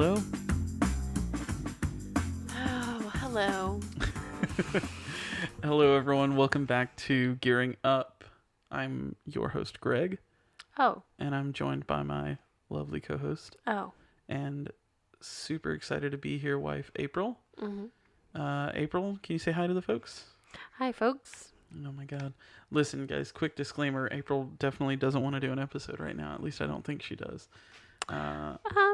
Hello? Oh, hello. Hello, everyone. Welcome back to Gearing Up. I'm your host, Greg. Oh. And I'm joined by my lovely co-host. Oh. And super excited to be here, wife, April. Mm-hmm. April, can you say hi to the folks? Hi, folks. Oh, my God. Listen, guys, quick disclaimer. April definitely doesn't want to do an episode right now. At least I don't think she does.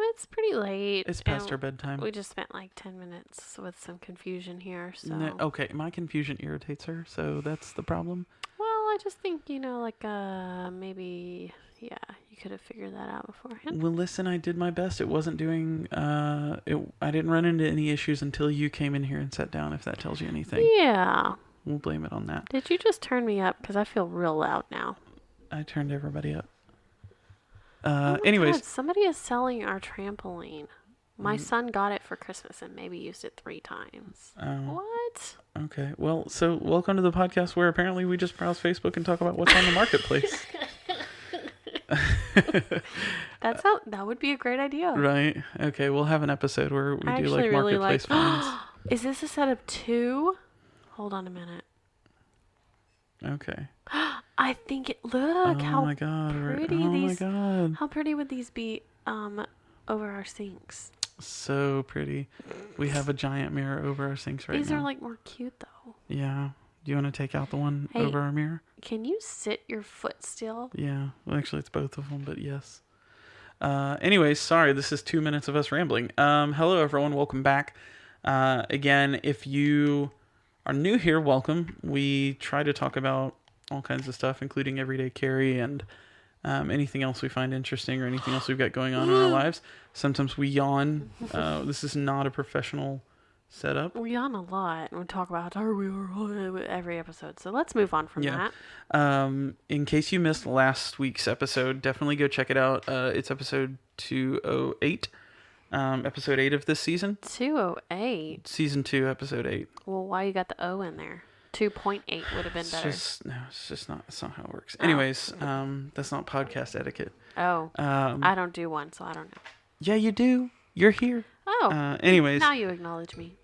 It's pretty late. It's past our bedtime. We just spent like 10 minutes with some confusion here, so. No, okay, my confusion irritates her, so that's the problem. Well, I just think, maybe, you could have figured that out beforehand. Well, listen, I did my best. It wasn't doing, I didn't run into any issues until you came in here and sat down, if that tells you anything. Yeah. We'll blame it on that. Did you just turn me up? Because I feel real loud now. I turned everybody up. Anyways. God, somebody is selling our trampoline. My son got it for Christmas and maybe used it 3 times. What? Okay. Well, so welcome to the podcast where apparently we just browse Facebook and talk about what's on the marketplace. That would be a great idea. Right. Okay. We'll have an episode where we do like marketplace finds. Is this a set of 2? Hold on a minute. Okay. I think it. Look how my God, pretty these. Oh my God. How pretty would these be? Over our sinks. So pretty. We have a giant mirror over our sinks right now. These are like more cute though. Yeah. Do you want to take out the one over our mirror? Can you sit your foot still? Yeah. Well, actually, it's both of them, but yes. Anyways, sorry. This is 2 minutes of us rambling. Hello, everyone. Welcome back. Again, if you are new here, welcome. We try to talk about all kinds of stuff, including everyday carry and anything else we find interesting or anything else we've got going on in our lives. Sometimes we yawn. This is not a professional setup. We yawn a lot and we talk about how tired we are every episode. So let's move on from that. In case you missed last week's episode, definitely go check it out. It's episode 208. Episode 8 of this season. 208? Season 2, episode 8. Well, why you got the O in there? 2.8 would have been better. It's just not. That's not how it works. Anyways, that's not podcast etiquette. Oh, I don't do one, so I don't know. Yeah, you do. You're here. Oh. Anyways, now you acknowledge me.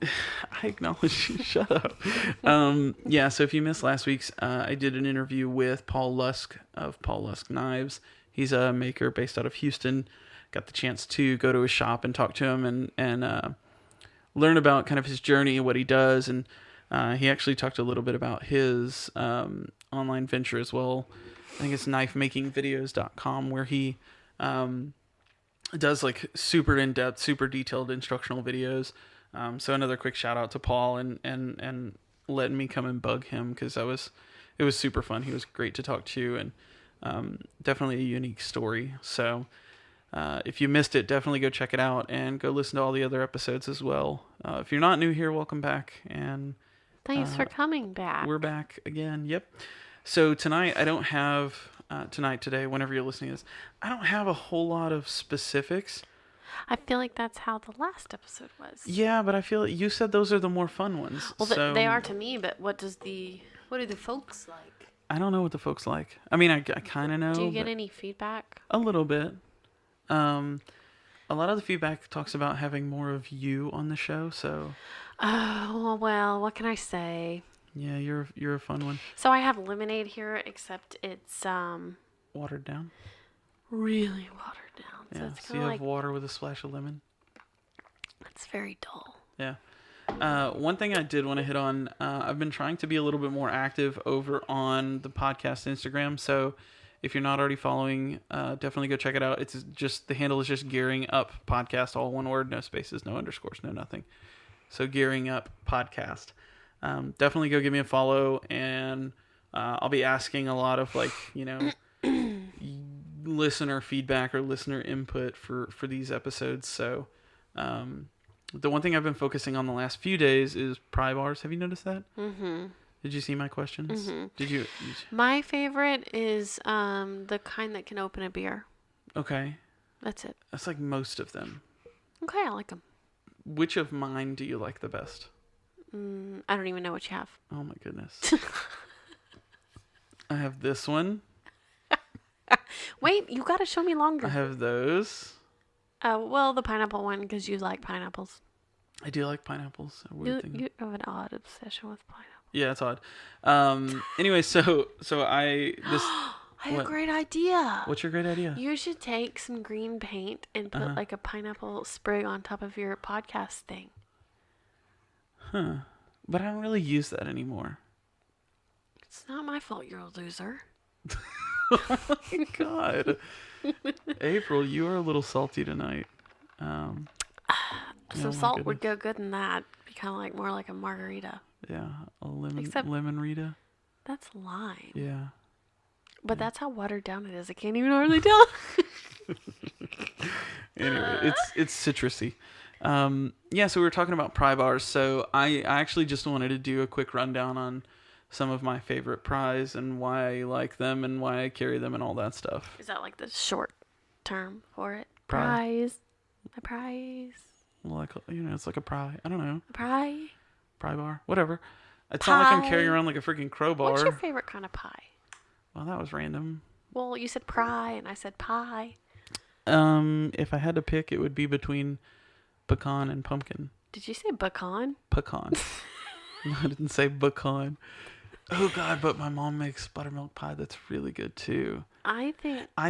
I acknowledge you. Shut up. So if you missed last week's, I did an interview with Paul Lusk of Paul Lusk Knives. He's a maker based out of Houston. Got the chance to go to his shop and talk to him and learn about kind of his journey and what he does. And he actually talked a little bit about his online venture as well. I think it's knifemakingvideos.com, where he does like super in-depth, super detailed instructional videos. So another quick shout out to Paul and letting me come and bug him, because it was super fun. He was great to talk to, and definitely a unique story. So if you missed it, definitely go check it out and go listen to all the other episodes as well. If you're not new here, welcome back. And thanks for coming back. We're back again. Yep. So tonight, I don't have, today, whenever you're listening to this, I don't have a whole lot of specifics. I feel like that's how the last episode was. Yeah, but I feel like you said those are the more fun ones. Well, they are to me, but what do the folks like? I don't know what the folks like. I mean, I kind of know. Do you get any feedback? A little bit. A lot of the feedback talks about having more of you on the show, so. Oh, well, what can I say? Yeah, you're a fun one. So I have lemonade here, except it's watered down. Really watered down. Yeah. So it's So you have water with a splash of lemon. It's very dull. Yeah. One thing I did want to hit on, I've been trying to be a little bit more active over on the podcast Instagram. So if you're not already following, definitely go check it out. It's just, the handle is just Gearing Up Podcast, all one word, no spaces, no underscores, no nothing. So Gearing Up Podcast. Definitely go give me a follow, and I'll be asking a lot of listener feedback or listener input for these episodes. So the one thing I've been focusing on the last few days is pry bars. Have you noticed that? Mm-hmm. Did you see my questions? Mm-hmm. Did you? My favorite is the kind that can open a beer. Okay. That's it. That's like most of them. Okay, I like them. Which of mine do you like the best? I don't even know what you have. Oh my goodness. I have this one. Wait, you gotta show me longer. I have those. Well, the pineapple one, because you like pineapples. I do like pineapples. A weird thing. You have an odd obsession with pineapple. Yeah, it's odd. Anyway, so I have a great idea. What's your great idea? You should take some green paint and put like a pineapple sprig on top of your podcast thing. Huh. But I don't really use that anymore. It's not my fault you're a loser. Oh my God. April, you are a little salty tonight. Some salt would go good in that. Be kind of like more like a margarita. Yeah, a lemon Rita. That's lime. Yeah. But that's how watered down it is. I can't even hardly tell. Anyway, it's citrusy. Yeah, so we were talking about pry bars. So I actually just wanted to do a quick rundown on some of my favorite pries and why I like them and why I carry them and all that stuff. Is that like the short term for it? Prize. A prize. Well, like, it's like a pry. I don't know. A pry. Pry bar. Whatever. It's not like I'm carrying around like a freaking crowbar. What's your favorite kind of pie? Well, that was random. Well, you said pry and I said pie. If I had to pick, it would be between pecan and pumpkin. Did you say pecan? Pecan. No, I didn't say pecan. Oh God, but my mom makes buttermilk pie that's really good too. I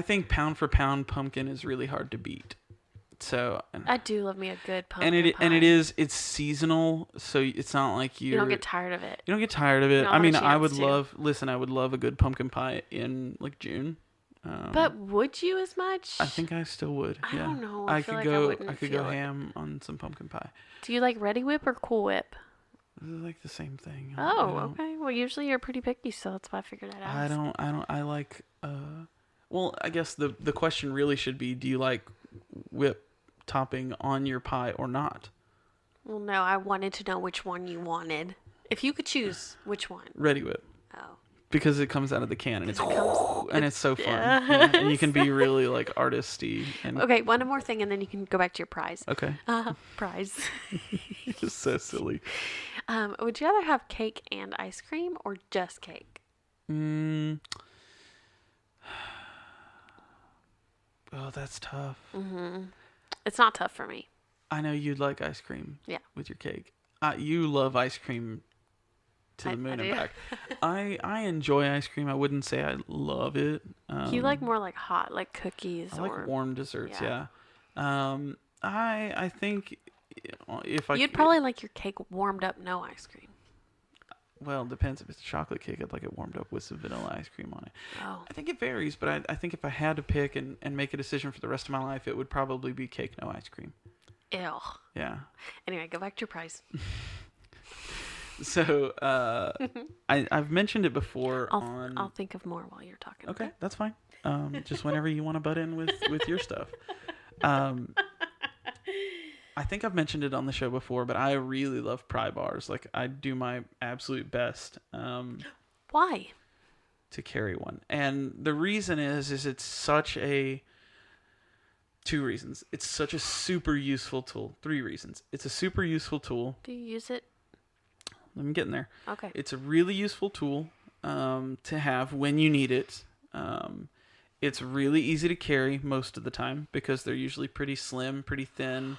think pound for pound pumpkin is really hard to beat. So I do love me a good pumpkin pie. And it's seasonal, so it's not like you don't get tired of it. You don't get tired of it. I mean, I would love a good pumpkin pie in like June. But would you as much? I think I still would. I don't know. I could go ham on some pumpkin pie. Do you like Ready Whip or Cool Whip? They're like the same thing. Okay. Well, usually you're pretty picky, so that's why I figured I'd ask. I like. Well, I guess the question really should be: do you like whip topping on your pie or not? Well, no. I wanted to know which one you wanted. If you could choose, which one? Ready Whip. Oh. Because it comes out of the can and it's so fun. Yeah, and you can be really like artisty. Okay, one more thing and then you can go back to your prize. Okay. Prize. Just so silly. Would you rather have cake and ice cream or just cake? Oh, that's tough. Mm-hmm. It's not tough for me. I know you'd like ice cream. Yeah. With your cake. You love ice cream to the moon and back. I enjoy ice cream. I wouldn't say I love it. You like more like hot, like cookies. I like warm desserts. Yeah. I think if I you'd probably like your cake warmed up, no ice cream. Well, it depends. If it's a chocolate cake, I'd like it warmed up with some vanilla ice cream on it. Oh. I think it varies, but I think if I had to pick and make a decision for the rest of my life, it would probably be cake, no ice cream. Ew. Yeah. Anyway, go back to your prize. So, I've mentioned it before I'll think of more while you're talking. Okay, that's fine. Just whenever you want to butt in with your stuff. I think I've mentioned it on the show before, but I really love pry bars. Like, I do my absolute best. Why? To carry one. And the reason is it's such a... 2 reasons. It's such a super useful tool. 3 reasons. It's a super useful tool. Do you use it? I'm getting there. Okay. It's a really useful tool to have when you need it. It's really easy to carry most of the time because they're usually pretty slim, pretty thin.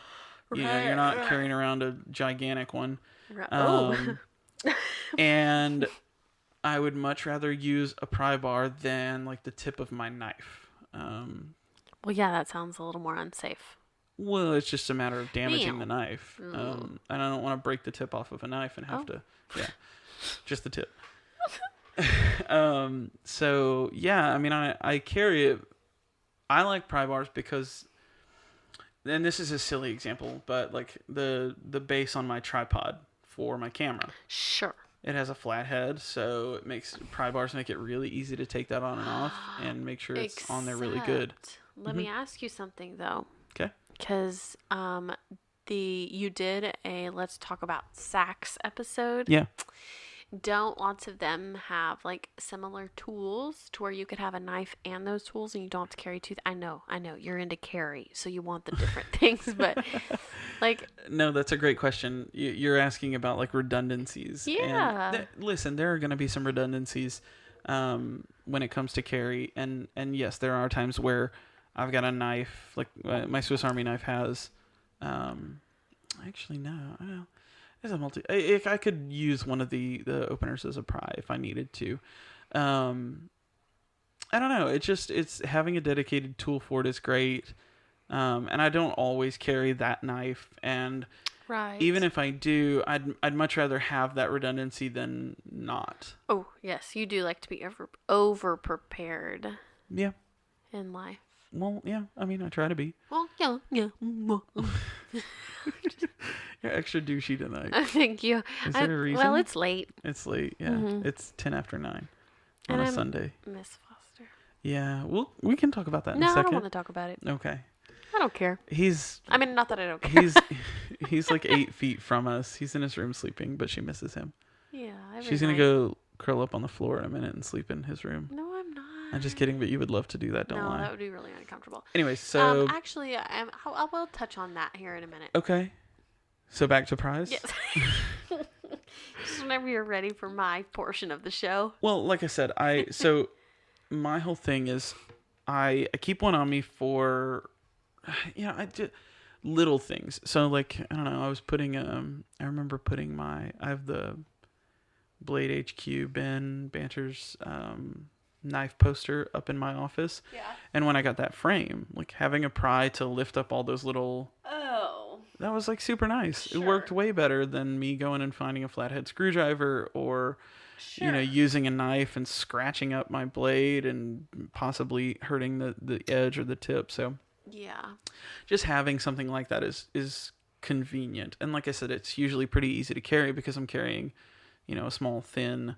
You know, you're not carrying around a gigantic one. And I would much rather use a pry bar than like the tip of my knife. Well, yeah, that sounds a little more unsafe. Well, it's just a matter of damaging the knife. And I don't want to break the tip off of a knife and have to, just the tip. So, yeah, I mean, I carry it. I like pry bars because, and this is a silly example, but like the base on my tripod for my camera. Sure. It has a flat head, so it makes pry bars make it really easy to take that on and off and make sure it's on there really good. Let me ask you something though. Okay. Because you did a Let's Talk About Sacks episode. Yeah. Don't lots of them have like similar tools to where you could have a knife and those tools and you don't have to carry two? I know you're into carry, so you want the different things, but like. No, that's a great question. You're asking about like redundancies. Yeah. And listen, there are going to be some redundancies when it comes to carry, and yes, there are times where I've got a knife, like my Swiss Army knife has. Actually, no. There's a I could use one of the openers as a pry if I needed to. I don't know. It's having a dedicated tool for it is great. And I don't always carry that knife, and Right. even if I do, I'd much rather have that redundancy than not. Oh, yes, you do like to be over prepared Yeah. in life. Well, yeah. I mean, I try to be. Well, yeah. You're extra douchey tonight. Thank you. Is there a reason? Well, it's late. It's late. Yeah. It's 10 after 9 on And a I'm Sunday. Miss Foster. Yeah. Well, we can talk about that in a No, I second. don't want to talk about it. Okay. I don't care. I mean, not that I don't care. He's like 8 feet from us. He's in his room sleeping, but she misses him. Yeah. She's going to go curl up on the floor in a minute and sleep in his room. No, I'm not. I'm just kidding, but you would love to do that, don't No, lie. that would be really uncomfortable. Anyway, so... actually, I will touch on that here in a minute. Okay. So back to prize? Yes. Just whenever you're ready for my portion of the show. Well, like I said, so my whole thing is I keep one on me for... Yeah, I did little things. So, like, I don't know, I was putting... I remember putting I have the Blade HQ Ben Banter's... knife poster up in my office. Yeah. And when I got that frame, like having a pry to lift up all those little... Oh. That was like super nice. Sure. It worked way better than me going and finding a flathead screwdriver or, Sure. using a knife and scratching up my blade and possibly hurting the edge or the tip. So Yeah. just having something like that is convenient. And like I said, it's usually pretty easy to carry because I'm carrying, a small, thin,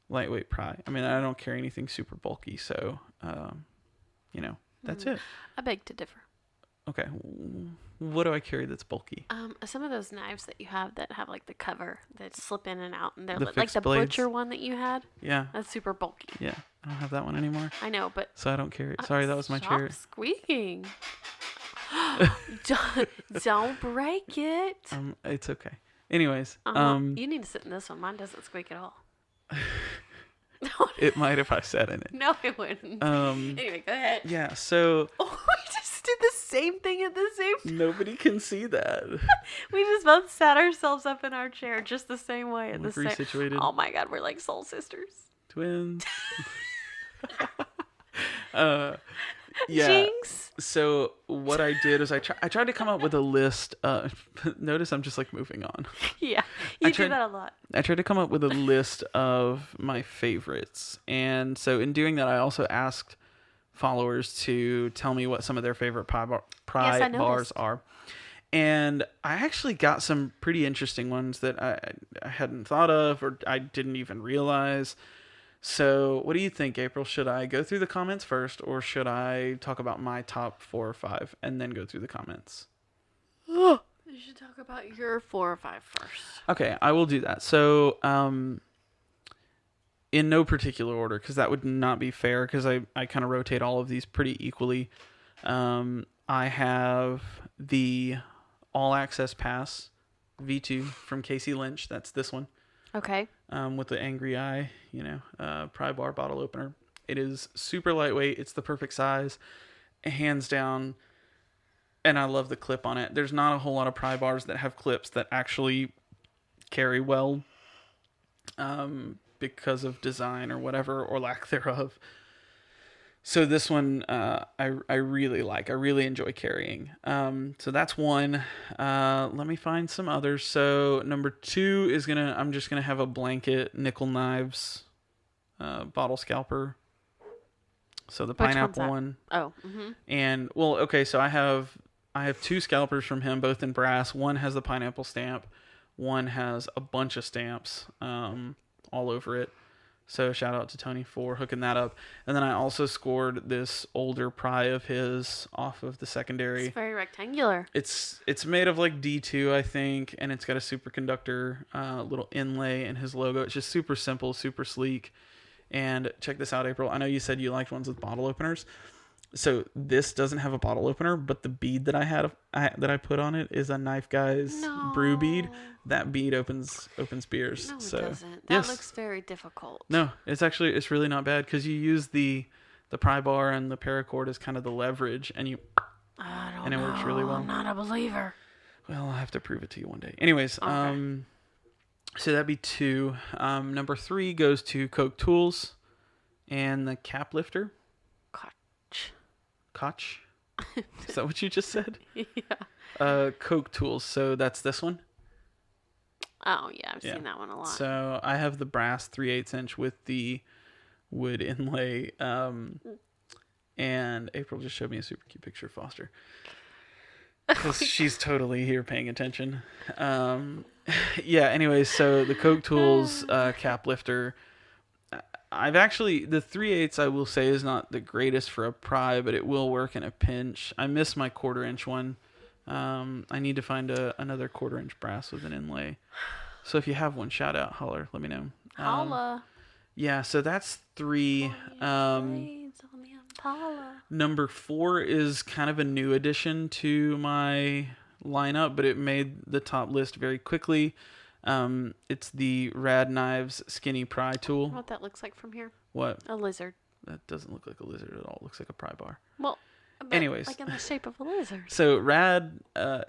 lightweight pry. I mean, I don't carry anything super bulky, so that's it. I beg to differ. Okay, what do I carry that's bulky? Some of those knives that you have that have like the cover that slip in and out, and they're The like fixed the blades? butcher one that you had. Yeah, That's super bulky. yeah. I don't have that one anymore, I know, but so I don't carry it. Sorry, that was my stop chair. squeaking. don't break it. It's okay. Anyways, You need to sit in this one. Mine doesn't squeak at all. it might if I sat in it. No, it wouldn't. Anyway, go ahead. Yeah. So Oh, we just did the same thing at the same time. nobody can see that. We just both sat ourselves up in our chair just the same way at the same. Resituated. Oh my God, we're like soul sisters. Twins. Yeah. Jinx. So what I did is I tried to come up with a list. Notice I'm just like moving on. Yeah, you do that a lot. I tried to come up with a list of my favorites. And so in doing that, I also asked followers to tell me what some of their favorite pry bars are. And I actually got some pretty interesting ones that I hadn't thought of or I didn't even realize. So what do you think, April? Should I go through the comments first or should I talk about my top 4 or 5 and then go through the comments? You should talk about your 4 or 5 first. Okay, I will do that. So, in no particular order, because that would not be fair, because I kind of rotate all of these pretty equally. I have the All Access Pass V2 from Casey Lynch. That's this one. Okay. With the angry eye, pry bar bottle opener. It is super lightweight. It's the perfect size, hands down. And I love the clip on it. There's not a whole lot of pry bars that have clips that actually carry well, because of design or whatever, or lack thereof. So this one, I really like. I really enjoy carrying. So that's one. Let me find some others. So number 2 is I'm just gonna have a blanket nickel knives, bottle scalper. So the pineapple one. Oh. Mm-hmm. And well, okay. So I have 2 scalpers from him, both in brass. One has the pineapple stamp. One has a bunch of stamps, all over it. So shout out to Tony for hooking that up. And then I also scored this older pry of his off of the secondary. It's very rectangular. It's made of like D2, I think, and it's got a superconductor little inlay and his logo. It's just super simple, super sleek. And check this out, April. I know you said you liked ones with bottle openers. So this doesn't have a bottle opener, but the bead that I put on it is a Knife Guys brew bead. That bead opens beers. No, it so, doesn't. That yes. looks very difficult. No, it's really not bad because you use the The pry bar and the paracord is kind of the leverage, and it works really well. I'm not a believer. Well, I'll have to prove it to you one day. Anyways, Okay. so that'd be 2. Number 3 goes to Coke Tools and the cap lifter. Koch? Is that what you just said? Yeah. Coke Tools. So that's this one. Oh, yeah. I've seen that one a lot. So I have the brass 3/8 inch with the wood inlay. And April just showed me a super cute picture of Foster. Because she's totally here paying attention. Yeah, anyways, so the Coke Tools cap lifter. I've actually, the 3/8 I will say is not the greatest for a pry, but it will work in a pinch. I miss my 1/4 inch one. I need to find another 1/4 inch brass with an inlay. So if you have one, shout out, holler, let me know. Holla. Yeah, so that's 3. Number 4 is kind of a new addition to my lineup, but it made the top list very quickly. It's the Rad Knives Skinny Pry Tool. You know what that looks like from here? What? A lizard. That doesn't look like a lizard at all. It looks like a pry bar. Well, anyways. like in the shape of a lizard. So Rad,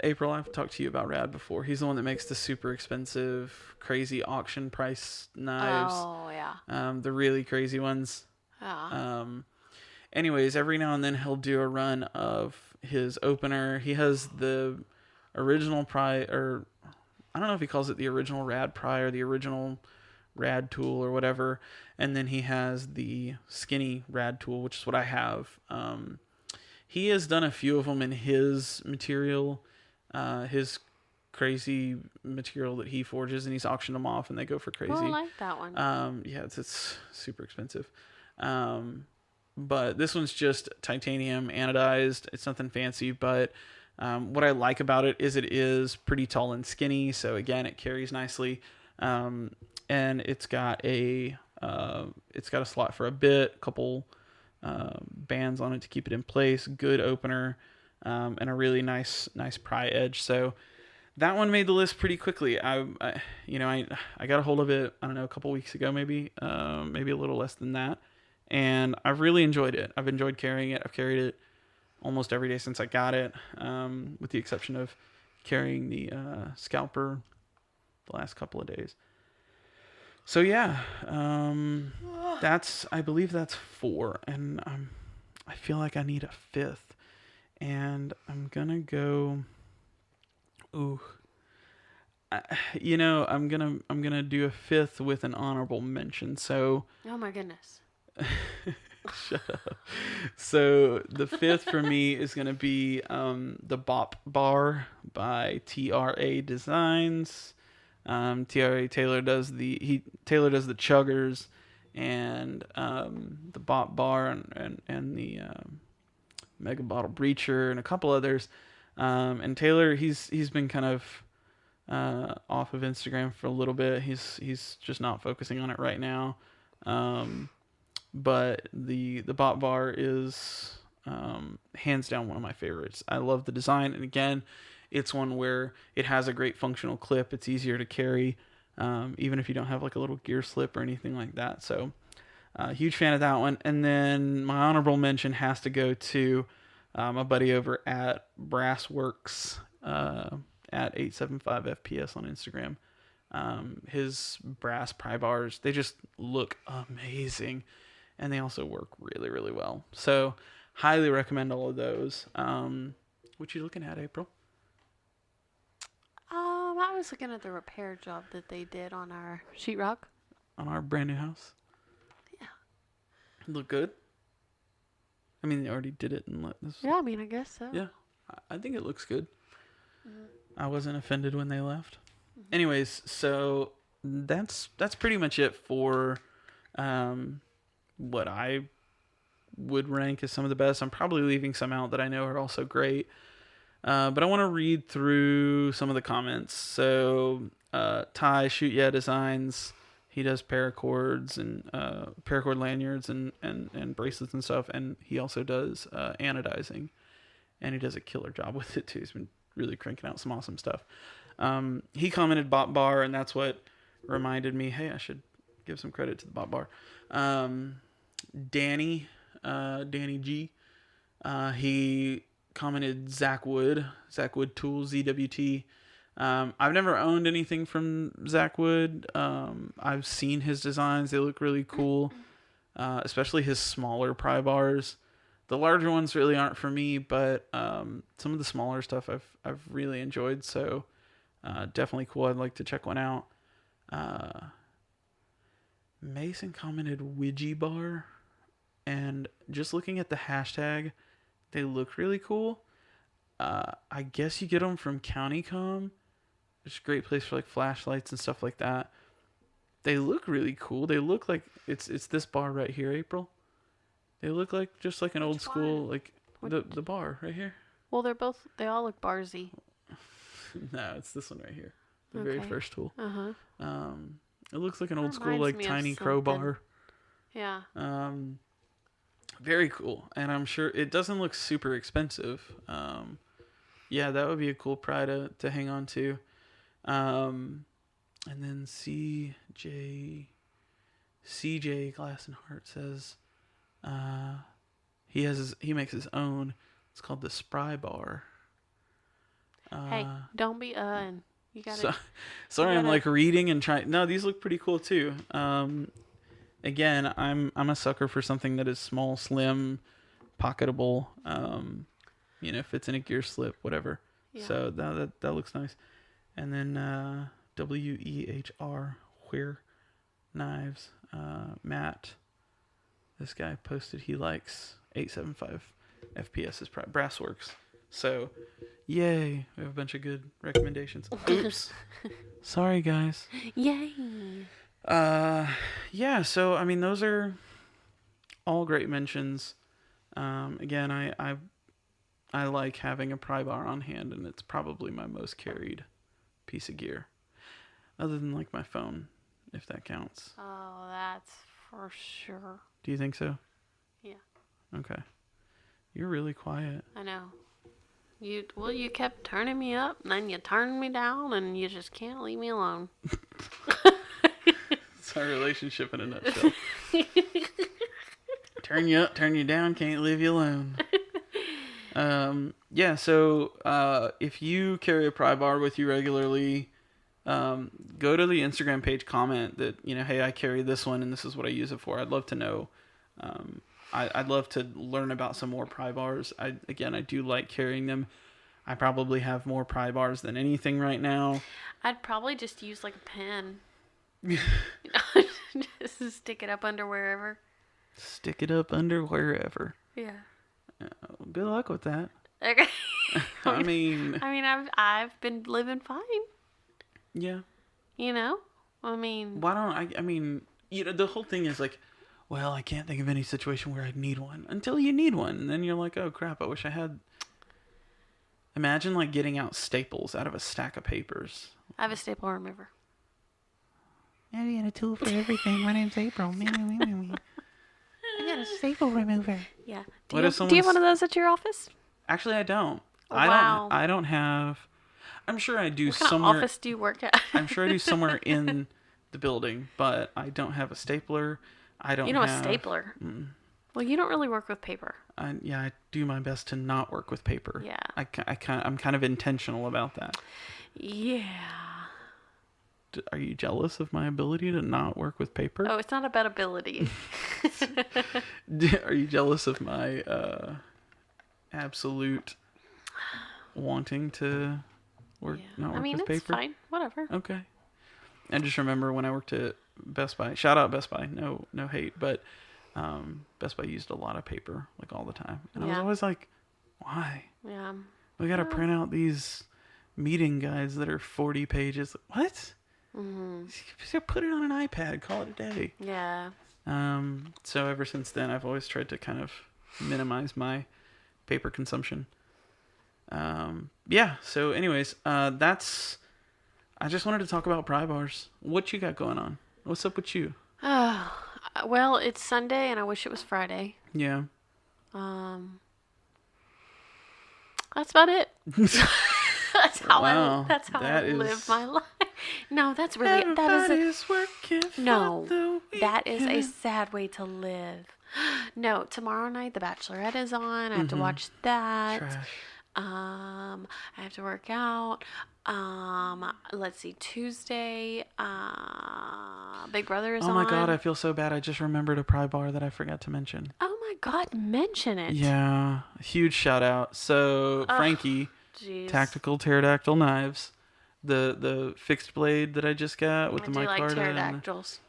April, I've talked to you about Rad before. He's the one that makes the super expensive, crazy auction price knives. Oh, yeah. The really crazy ones. Yeah. Anyways, every now and then he'll do a run of his opener. He has the original pry, or I don't know if he calls it the original Rad pry or the original Rad tool or whatever. And then he has the skinny Rad tool, which is what I have. He has done a few of them in his material, his crazy material that he forges, and he's auctioned them off, and they go for crazy. Oh, I like that one. Yeah, it's super expensive. But this one's just titanium anodized. It's nothing fancy, but what I like about it is pretty tall and skinny. So again, it carries nicely, and it's got a slot for a bit, a couple bands on it to keep it in place. Good opener, and a really nice pry edge. So that one made the list pretty quickly. I got a hold of it, I don't know, a couple weeks ago, maybe a little less than that. And I've really enjoyed it. I've enjoyed carrying it. I've carried it almost every day since I got it, with the exception of carrying the scalper the last couple of days. So yeah, I believe that's 4, and I feel like I need a 5th, and I'm gonna go. Ooh, I'm gonna do a 5th with an honorable mention. So. Oh my goodness. Shut up. So the 5th for me is going to be the Bop Bar by TRA Designs. Taylor does the chuggers and the Bop Bar and the Mega Bottle Breacher and a couple others. And Taylor, he's been kind of off of Instagram for a little bit. He's just not focusing on it right now. But the Bot Bar is hands down one of my favorites. I love the design, and again, it's one where it has a great functional clip. It's easier to carry, even if you don't have like a little gear slip or anything like that. So, huge fan of that one. And then my honorable mention has to go to my buddy over at Brassworks at 875 FPS on Instagram. His brass pry bars, they just look amazing. And they also work really, really well. So, highly recommend all of those. What you looking at, April? I was looking at the repair job that they did on our sheetrock. On our brand new house? Yeah. Look good? I mean, they already did it. Yeah, I mean, I guess so. Yeah, I think it looks good. Mm-hmm. I wasn't offended when they left. Mm-hmm. Anyways, so that's pretty much it for what I would rank as some of the best. I'm probably leaving some out that I know are also great. But I want to read through some of the comments. So, Ty Shoot Yeah Designs, he does paracords and paracord lanyards and bracelets and stuff, and he also does anodizing, and he does a killer job with it too. He's been really cranking out some awesome stuff. He commented Bot Bar, and that's what reminded me, hey, I should give some credit to the Bot Bar. Danny Danny G. He commented Zach Wood Tools, ZWT. I've never owned anything from Zach Wood. I've seen his designs. They look really cool, especially his smaller pry bars. The larger ones really aren't for me, but some of the smaller stuff I've really enjoyed. So definitely cool. I'd like to check one out. Mason commented Ouija bar, and just looking at the hashtag, they look really cool. I guess you get them from CountyCom, which is a great place for like flashlights and stuff like that. They look really cool. They look like it's this bar right here, April. They look like just like an old school, like the bar right here. Well, they all look barsy. No, it's this one right here. The very first tool. Uh-huh. It looks like an old school, like tiny crowbar. Yeah. Very cool. And I'm sure it doesn't look super expensive. Yeah, that would be a cool pry to hang on to. And then CJ Glass and Heart says, he makes his own. It's called the Pry Bar. Hey, don't be and you gotta. Sorry, I'm like reading and trying. No, these look pretty cool too. Again, I'm a sucker for something that is small, slim, pocketable. Fits in a gear slip, whatever. Yeah. So that looks nice. And then WEHR Where Knives. Matt, this guy posted he likes 875 FPS is Brassworks. So, yay! We have a bunch of good recommendations. Oops. Sorry, guys. Yay! Yeah. So I mean, those are all great mentions. Again, I like having a pry bar on hand, and it's probably my most carried piece of gear, other than like my phone, if that counts. Oh, that's for sure. Do you think so? Yeah. Okay. You're really quiet. I know. You kept turning me up, and then you turned me down, and you just can't leave me alone. It's our relationship in a nutshell. Turn you up, turn you down, can't leave you alone. Yeah, so if you carry a pry bar with you regularly, go to the Instagram page, comment that, hey, I carry this one and this is what I use it for. I'd love to know. I'd love to learn about some more pry bars. I do like carrying them. I probably have more pry bars than anything right now. I'd probably just use like a pen. Just stick it up under wherever. Stick it up under wherever. Yeah. Good luck with that. Okay. I mean, I've been living fine. Yeah. I mean. Why don't I mean, the whole thing is like, well, I can't think of any situation where I'd need one until you need one. And then you're like, oh crap, I wish I had. Imagine like getting out staples out of a stack of papers. I have a staple remover. I got a tool for everything. My name's April. I got a staple remover. Yeah. Do you have one of those at your office? Actually, I don't. Wow. I don't have. I'm sure I do what kind somewhere. Of office do you work at? I'm sure I do somewhere in the building, but I don't have a stapler. I don't. A stapler. Well, you don't really work with paper. I do my best to not work with paper. Yeah. I'm kind of intentional about that. Yeah. Are you jealous of my ability to not work with paper? Oh, it's not about ability. Are you jealous of my absolute wanting to not work with paper? It's fine. Whatever. Okay. I just remember when I worked at Best Buy. Shout out Best Buy. No hate, but Best Buy used a lot of paper like all the time, and I was always like, why? Yeah. We got to print out these meeting guides that are 40 pages. What? Mm-hmm. Just put it on an iPad. Call it a day. Yeah. So ever since then, I've always tried to kind of minimize my paper consumption. Yeah. So anyways, I just wanted to talk about pry bars. What you got going on? What's up with you? Oh, well, it's Sunday and I wish it was Friday. Yeah. That's about it. That's how I live my life. No, that's really Everybody's working for no. the That is a sad way to live. No, tomorrow night The Bachelorette is on. I have to watch that. Trash. I have to work out. Let's see, Tuesday, Big Brother is on. Oh my god, I feel so bad. I just remembered a Pry Bar that I forgot to mention. Oh my god, mention it. Yeah, huge shout out. So Frankie, Jeez. Tactical Pterodactyl Knives, the fixed blade that I just got with I the do like micarta. pterodactyls.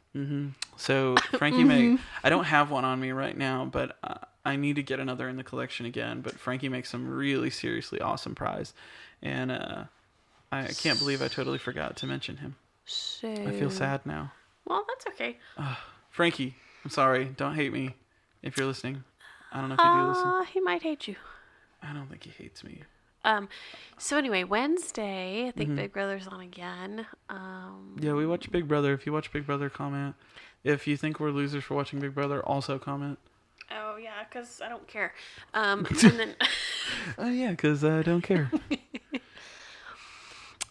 So Frankie make. I don't have one on me right now, but I need to get another in the collection again. But Frankie makes some really seriously awesome pries, and I can't believe I totally forgot to mention him. So I feel sad now. Well, that's okay. Frankie, I'm sorry. Don't hate me if you're listening. I don't know if you do listen. He might hate you. I don't think he hates me. So anyway, Wednesday, I think Big Brother's on again. Yeah, we watch Big Brother. If you watch Big Brother, comment. If you think we're losers for watching Big Brother, also comment. Oh yeah, because I don't care. And then Oh yeah, because I don't care.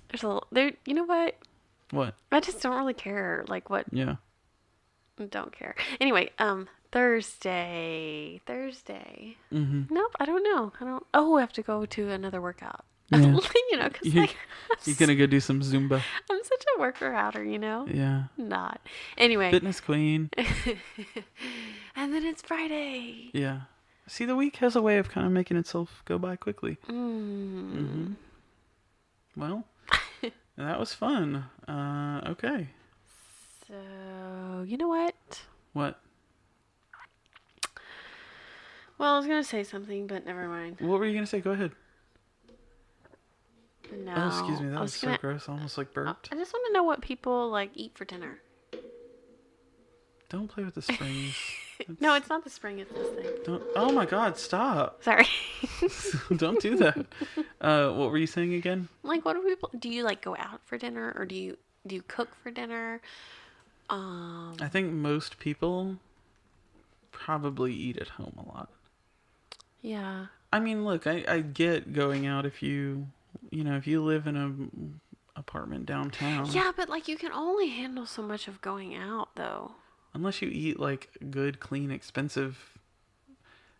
there's a little, there. You know what? What? I just don't really care. Like what? Yeah. Don't care. Anyway, Thursday. Nope, I don't know. Oh, I have to go to another workout. Yeah. You know, because You- like You're gonna go do some Zumba. I'm such a worker outer, you know. Yeah. Not. Anyway. Fitness queen. And then it's Friday. Yeah. See, the week has a way of kind of making itself go by quickly. Well, that was fun. Okay. So, you know what? What? Well, I was going to say something, but never mind. What were you gonna say? Go ahead. No. Oh, excuse me. That I was so gonna- gross. I almost like burped. I just want to know what people like eat for dinner. Don't play with the springs. No, it's not the spring, it's this thing. Don't. Oh my God! Stop. Sorry. Don't do that. What were you saying again? Like, what do people do? You like go out for dinner, or do you cook for dinner? I think most people probably eat at home a lot. Yeah. I mean, look, I get going out if you live in a apartment downtown. Yeah, but like you can only handle so much of going out, though. Unless you eat like good, clean, expensive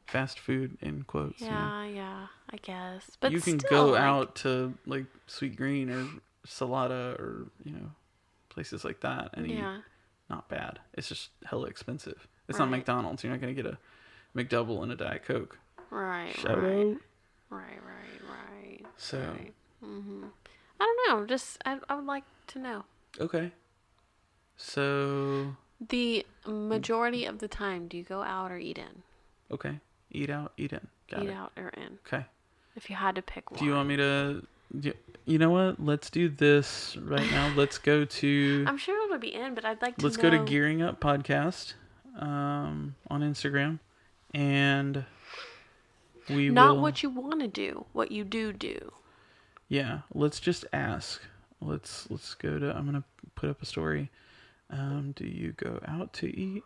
fast food in quotes. Yeah, yeah, I guess. But you can still, go like, out to like Sweet Green or Salada or places like that and eat. Not bad. It's just hella expensive. It's not Right. McDonald's. You're not gonna get a McDouble and a Diet Coke. Right. Shout right. out. Right. So. Right. I don't know. Just I would like to know. Okay. So. The majority of the time, do you go out or eat in? Okay. Eat out, eat in. Got Eat it. out or in? Okay. If you had to pick one. Do you want me to? You know what? Let's do this right now. Let's go to. I'm sure it'll be in, but I'd like to Let's know. go to Gearing Up Podcast on Instagram, and we Not will. what you want to do, what you do. Yeah. Let's just ask. Let's go to. I'm gonna put up a story. Do you go out to eat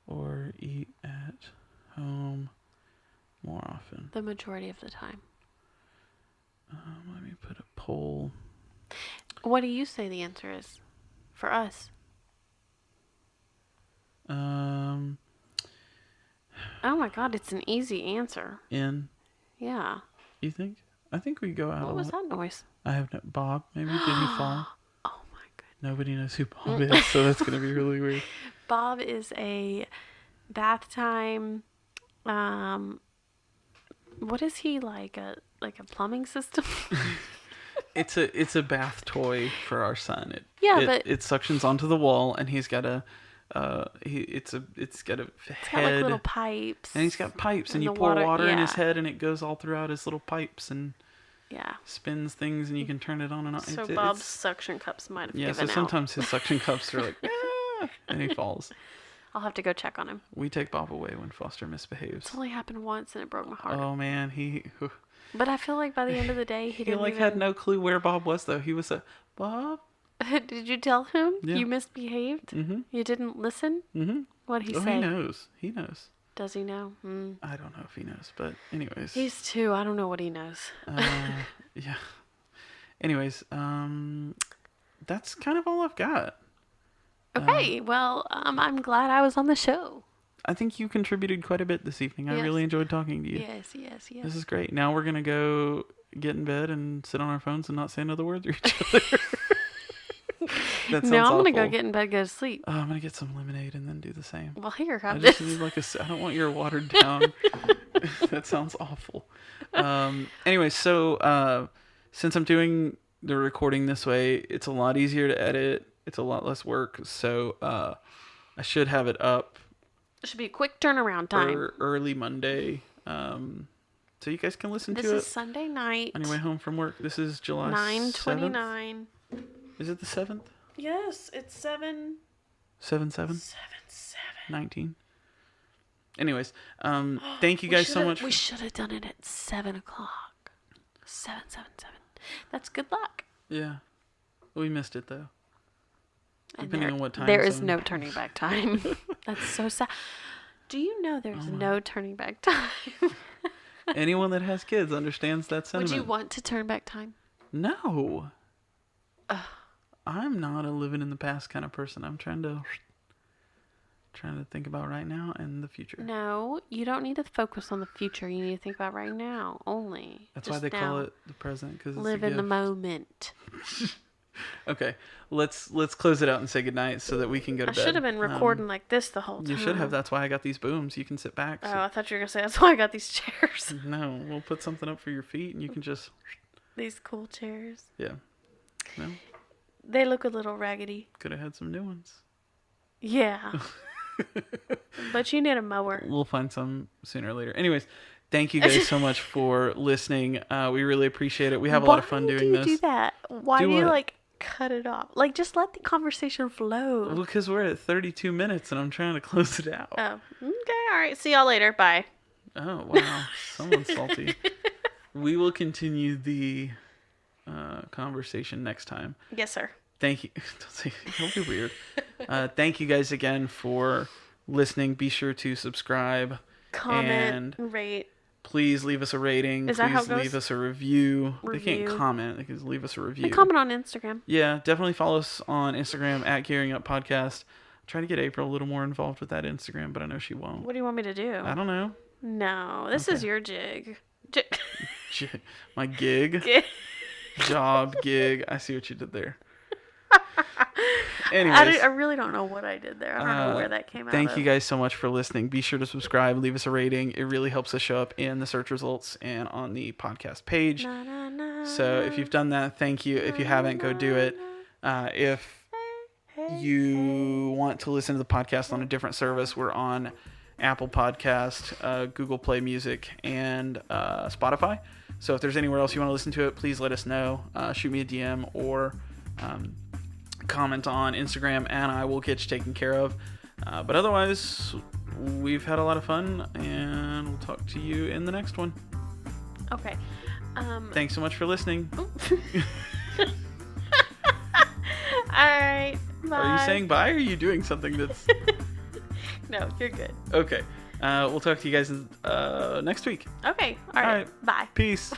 or eat at home more often? The majority of the time. Let me put a poll. What do you say the answer is for us? Um, Oh my God, it's an easy answer. in. Yeah. You think? I think we go out. What a was lot. that noise? I have no. Bob, maybe did he fall? Oh my goodness. Nobody knows who Bob is, so that's gonna be really weird. Bob is a bath time. What is he like? A plumbing system? It's a bath toy for our son. But it suctions onto the wall, and he's got a it's got a It's got head, like little pipes. and he's got pipes, and you the pour water in yeah. his head, and it goes all throughout his little pipes and Yeah. spins things, and you can turn it on and off. So It's- Bob's suction cups might have yeah. So given out. sometimes his suction cups are like, "Ah," and he falls. I'll have to go check on him. We take Bob away when Foster misbehaves. It's only happened once and it broke my heart. Oh man, he But I feel like by the end of the day, he didn't like even... had no clue where Bob was though. He was a Bob. Did you tell him Yeah. you misbehaved? Mm-hmm. You didn't listen? Mm-hmm. What'd he Oh, say? he knows. He knows. Does he know? Mm. I don't know if he knows, but anyways. He's 2. I don't know what he knows. Yeah. Anyways, that's kind of all I've got. Okay, well, I'm glad I was on the show. I think you contributed quite a bit this evening. I Yes. really enjoyed talking to you. Yes. This is great. Now we're going to go get in bed and sit on our phones and not say another word to each other. That sounds Now I'm gonna awful. go get in bed, go to sleep. Oh, I'm going to get some lemonade and then do the same. Well, here, I have just this. need I don't want your watered down. That sounds awful. Anyway, so since I'm doing the recording this way, it's a lot easier to edit. It's a lot less work. So I should have it up It should be a quick turnaround time. early Monday. So you guys can listen This to is it Sunday night. on your way home from work. This is July 9:29. 7th. Is it the 7th? Yes, it's 7. 7/7? 19. Anyways, thank you guys so much. We should have done it at 7 o'clock. 7. That's good luck. Yeah. We missed it, though. And Depending on what time there is zone. no turning back time. That's so sad. Do you know there's no turning back time? Anyone that has kids understands that sentiment. Would you want to turn back time? No. I'm not a living in the past kind of person. I'm trying to think about right now and the future. No, you don't need to focus on the future. You need to think about right now only. That's Just why they now. call it the present, because it's Live a in the gift. moment. Okay, let's close it out and say goodnight so that we can go to I bed. should have been recording like this the whole time. You should have. That's why I got these booms. You can sit back. Oh, I thought you were gonna say that's why I got these chairs. No, we'll put something up for your feet and you can just. These cool chairs. Yeah. No, They look a little raggedy. could have had some new ones. Yeah. But you need a mower. We'll find some sooner or later. Anyways, thank you guys so much for listening. We really appreciate it. We have a lot of fun doing Why this. do you do that? Why Do do you what? like cut it off? Like just let the conversation flow. Well, because we're at 32 minutes and I'm trying to close it out. Oh, okay. All right. See y'all later. Bye. Oh, wow. Someone's salty. We will continue the conversation next time. Yes, sir. Thank you. Don't be weird. Thank you guys again for listening. Be sure to subscribe. Comment, And rate. please leave us a rating. Is Please that how it goes? leave us a review. They can't Review. comment. They can leave us a review. And comment on Instagram. Yeah, definitely follow us on Instagram at Gearing Up Podcast. I'm trying to get April a little more involved with that Instagram, but I know she won't. What do you want me to do? I don't know. No, this is your jig. My gig. Gig. Job, gig. I see what you did there. I Anyways, really don't know what I did there. I don't know where that came out thank of. you guys so much for listening. Be sure to subscribe, leave us a rating. It really helps us show up in the search results and on the podcast page. Na, na, na, So if you've done that, thank you. If you haven't, go do it. If you want to listen to the podcast on a different service, we're on Apple Podcast, Google Play Music, and Spotify. So if there's anywhere else you want to listen to it, please let us know. Shoot me a DM or comment on Instagram, and I will get you taken care of. But otherwise, we've had a lot of fun, and we'll talk to you in the next one. Okay. Thanks so much for listening. All right. Bye. Are you saying bye, or are you doing something that's... No, you're good. Okay. We'll talk to you guys next week. Okay. All right. Bye. Peace.